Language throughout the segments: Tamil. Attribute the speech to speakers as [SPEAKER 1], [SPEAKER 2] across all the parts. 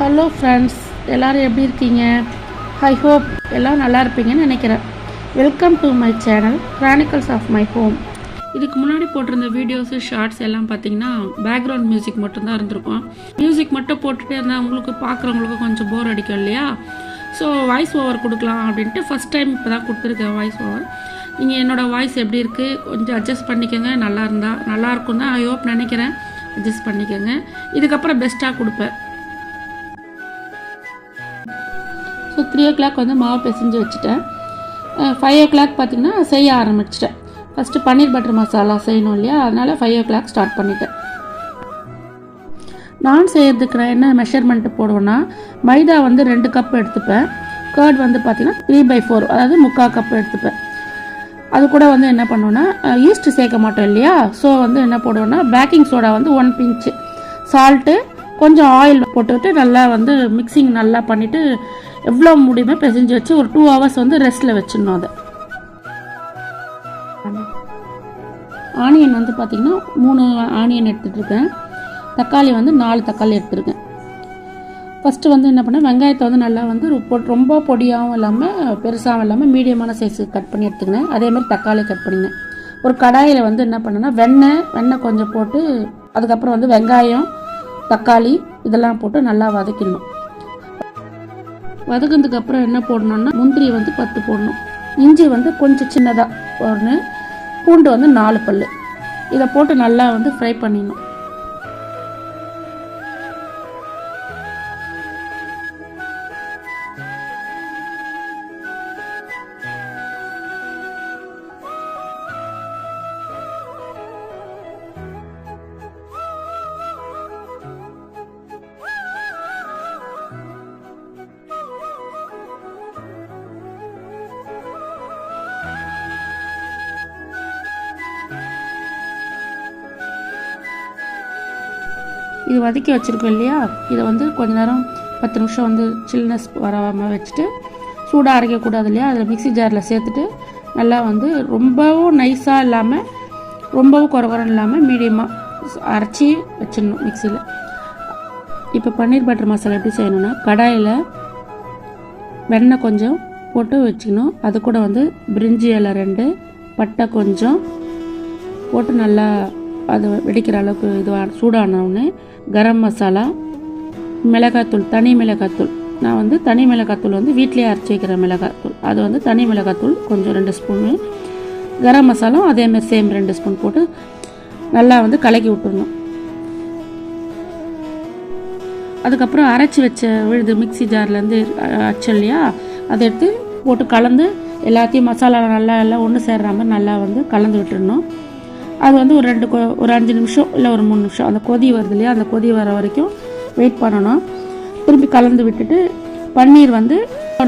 [SPEAKER 1] ஹலோ ஃப்ரெண்ட்ஸ், எல்லோரும் எப்படி இருக்கீங்க? ஐ ஹோப் எல்லாம் நல்லா இருப்பீங்கன்னு நினைக்கிறேன். Welcome to my channel chronicles of my home. இதுக்கு முன்னாடி போட்டிருந்த வீடியோஸு ஷார்ட்ஸ் எல்லாம் பார்த்தீங்கன்னா பேக்ரவுண்ட் மியூசிக் மட்டும்தான் இருந்திருக்கும். மியூசிக் மட்டும் போட்டுகிட்டே இருந்தால் உங்களுக்கு பார்க்குறவங்களுக்கு கொஞ்சம் போர் அடிக்கும் இல்லையா? ஸோ வாய்ஸ் ஓவர் கொடுக்கலாம் அப்படின்ட்டு ஃபஸ்ட் டைம் இப்போ தான் கொடுத்துருக்கேன் வாய்ஸ் ஓவர். நீங்கள் என்னோடய வாய்ஸ் எப்படி இருக்குது கொஞ்சம் அட்ஜஸ்ட் பண்ணிக்கோங்க. நல்லாயிருக்கும் தான் ஐ ஹோப் நினைக்கிறேன். அட்ஜஸ்ட் பண்ணிக்கோங்க. இதுக்கப்புறம் பெஸ்ட்டாக கொடுப்பேன். ஸோ 3 o'clock வந்து மாவு பிசைஞ்சு வச்சுட்டேன். 5 o'clock பார்த்திங்கன்னா செய்ய ஆரம்பிச்சிட்டேன். ஃபஸ்ட்டு பன்னீர் பட்டர் மசாலா செய்யணும் இல்லையா, அதனால் 5 o'clock ஸ்டார்ட் பண்ணிட்டேன். நான் செய்கிறதுக்கு நான் என்ன மெஷர்மெண்ட்டு போடுவேன்னா, மைதா வந்து 2 கப் எடுத்துப்பேன். கர்ட் வந்து பார்த்திங்கன்னா 3/4, அதாவது 3/4 கப் எடுத்துப்பேன். அது கூட வந்து என்ன பண்ணுவேன்னா, ஈஸ்ட்டு சேர்க்க மாட்டோம் இல்லையா, ஸோ வந்து என்ன போடுவேன்னா பேக்கிங் சோடா வந்து 1 pinch, சால்ட்டு, கொஞ்சம் ஆயில் போட்டுக்கிட்டு நல்லா வந்து மிக்சிங் நல்லா பண்ணிவிட்டு எவ்வளோ முடியுமே பிசைஞ்சு வச்சு ஒரு 2 hours வந்து ரெஸ்ட்டில் வச்சிடணும். அதை ஆனியன் வந்து பார்த்திங்கன்னா 3 ஆனியன் எடுத்துகிட்ருக்கேன். தக்காளி வந்து 4 தக்காளி எடுத்துருக்கேன். ஃபஸ்ட்டு வந்து என்ன பண்ணேன், வெங்காயத்தை வந்து நல்லா வந்து ரொம்ப பொடியாகவும் இல்லாமல் பெருசாகவும் இல்லாமல் மீடியமான சைஸுக்கு கட் பண்ணி எடுத்துக்கினேன். அதேமாதிரி தக்காளி கட் பண்ணினேன். ஒரு கடாயில் வந்து என்ன பண்ணேன்னா வெண்ணெய் கொஞ்சம் போட்டு அதுக்கப்புறம் வந்து வெங்காயம், தக்காளி இதெல்லாம் போட்டு நல்லா வதக்கிடணும். வதக்கினதுக்கப்புறம் என்ன போடணுன்னா, முந்திரி வந்து 10 போடணும், இஞ்சி வந்து கொஞ்சம் சின்னதாக போடணும், பூண்டு வந்து 4 பல். இதை போட்டு நல்லா வந்து ஃப்ரை பண்ணிடணும். இது வதக்கி வச்சுருக்கோம் இல்லையா, இதை வந்து கொஞ்ச நேரம் 10 நிமிஷம் வந்து சில்னஸ் வராமல் வச்சுட்டு, சூடாக அரைக்கக்கூடாது இல்லையா, அதில் மிக்ஸி ஜாரில் சேர்த்துட்டு நல்லா வந்து ரொம்பவும் நைஸாக இல்லாமல் ரொம்பவும் குறன்னு இல்லாமல் மீடியமாக அரைச்சி வச்சிடணும் மிக்சியில். இப்போ பன்னீர் பட்டர் மசாலா எப்படி செய்யணுன்னா, கடாயில் வெண்ணெய் கொஞ்சம் போட்டு வச்சுக்கணும். அது கூட வந்து பிரிஞ்சி இலை 2, பட்டை கொஞ்சம் போட்டு நல்லா அது வெடிக்கிற அளவுக்கு இதுவாக சூடானவுடனே கரம் மசாலா, மிளகாத்தூள், தனி மிளகாத்தூள், நான் வந்து தனி மிளகாத்தூள் வந்து வீட்டிலே அரைச்சி வைக்கிற மிளகாத்தூள், அது வந்து தனி மிளகாத்தூள் கொஞ்சம் 2 ஸ்பூனு, கரம் மசாலும் அதேமாதிரி சேம் 2 ஸ்பூன் போட்டு நல்லா வந்து கலக்கி விட்டுடணும். அதுக்கப்புறம் அரைச்சி வச்ச விழுது மிக்ஸி ஜார்லேருந்து அரைச்சி இல்லையா, அதை எடுத்து போட்டு கலந்து எல்லாத்தையும் மசாலா நல்லா எல்லாம் ஒன்று சேர்ற மாதிரி நல்லா வந்து கலந்து விட்டுடணும். அது வந்து ஒரு 5 நிமிஷம் இல்லை ஒரு 3 நிமிஷம் அந்த கொதி வருது இல்லையா, அந்த கொதி வர வரைக்கும் வெயிட் பண்ணணும். திரும்பி கலந்து விட்டுட்டு பன்னீர் வந்து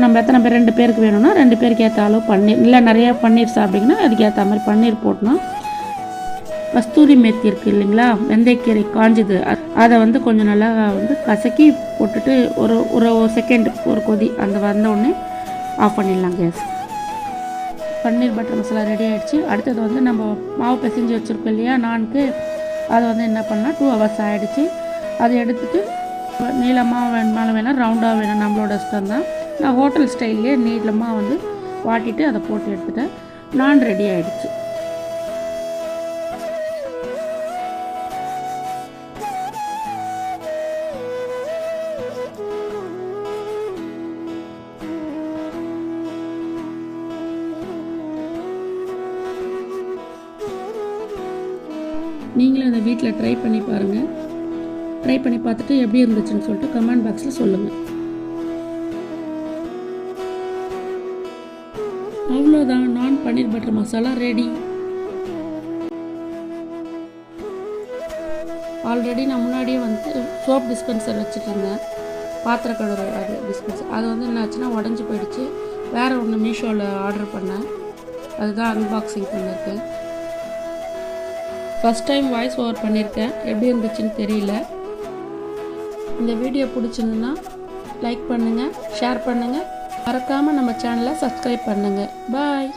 [SPEAKER 1] நம்ம எத்தனை பேர் 2 பேருக்கு வேணும்னா 2 பேருக்கு ஏற்ற அளவு பன்னீர், இல்லை நிறையா பன்னீர் சாப்பிட்டிங்கன்னா அதுக்கு ஏற்ற மாதிரி பன்னீர் போட்டணும். கஸ்தூரி மேத்தி இருக்குது இல்லைங்களா, வெந்தயக்கீரை காஞ்சுது, அதை வந்து கொஞ்சம் நல்லா வந்து கசக்கி போட்டுட்டு ஒரு செகண்ட் ஒரு கொதி அந்த வந்தோடனே ஆஃப் பண்ணிடலாம் கேஸ். பன்னீர் பட்டர் மசாலா ரெடி ஆகிடுச்சு. அடுத்தது வந்து நம்ம மாவு பிசைஞ்சு வச்சுருக்கோம் இல்லையா நானுக்கு, அதை வந்து என்ன பண்ணால் 2 hours ஆகிடுச்சு. அதை எடுத்துகிட்டு நீளமாக வேணாம் ரவுண்டாக வேணும், நம்மளோட இஷ்டம் தான். நான் ஹோட்டல் ஸ்டைல்லே நீளமாக வந்து வாட்டிட்டு அதை போட்டு எடுத்துட்டேன். நான் ரெடி ஆகிடுச்சு. நீங்களும் இந்த வீட்டில் ட்ரை பண்ணி பாருங்கள். ட்ரை பண்ணி பார்த்துட்டு எப்படி இருந்துச்சுன்னு சொல்லிட்டு கமெண்ட் பாக்ஸில் சொல்லுங்கள். அவ்வளோதான், நான் பன்னீர் பட்டர் மசாலா ரெடி. ஆல்ரெடி நான் முன்னாடியே வந்து சோப் டிஸ்பென்சர் வச்சுட்டு இருந்தேன், பாத்திர கழுவுற அது டிஸ்பென்சர். அது வந்து என்ன ஆச்சுன்னா உடஞ்சி போயிடுச்சு. வேறு ஒன்று மீஷோவில் ஆர்டர் பண்ணேன், அதுதான் அன்பாக்சிங் பண்ணியிருக்கேன். ஃபஸ்ட் டைம் வாய்ஸ் ஓவர் பண்ணியிருக்கேன், எப்படி இருந்துச்சுன்னு தெரியல. இந்த வீடியோ பிடிச்சிருந்துன்னா லைக் பண்ணுங்கள், ஷேர் பண்ணுங்கள், மறக்காமல் நம்ம சேனலை சப்ஸ்கிரைப் பண்ணுங்கள். பாய்.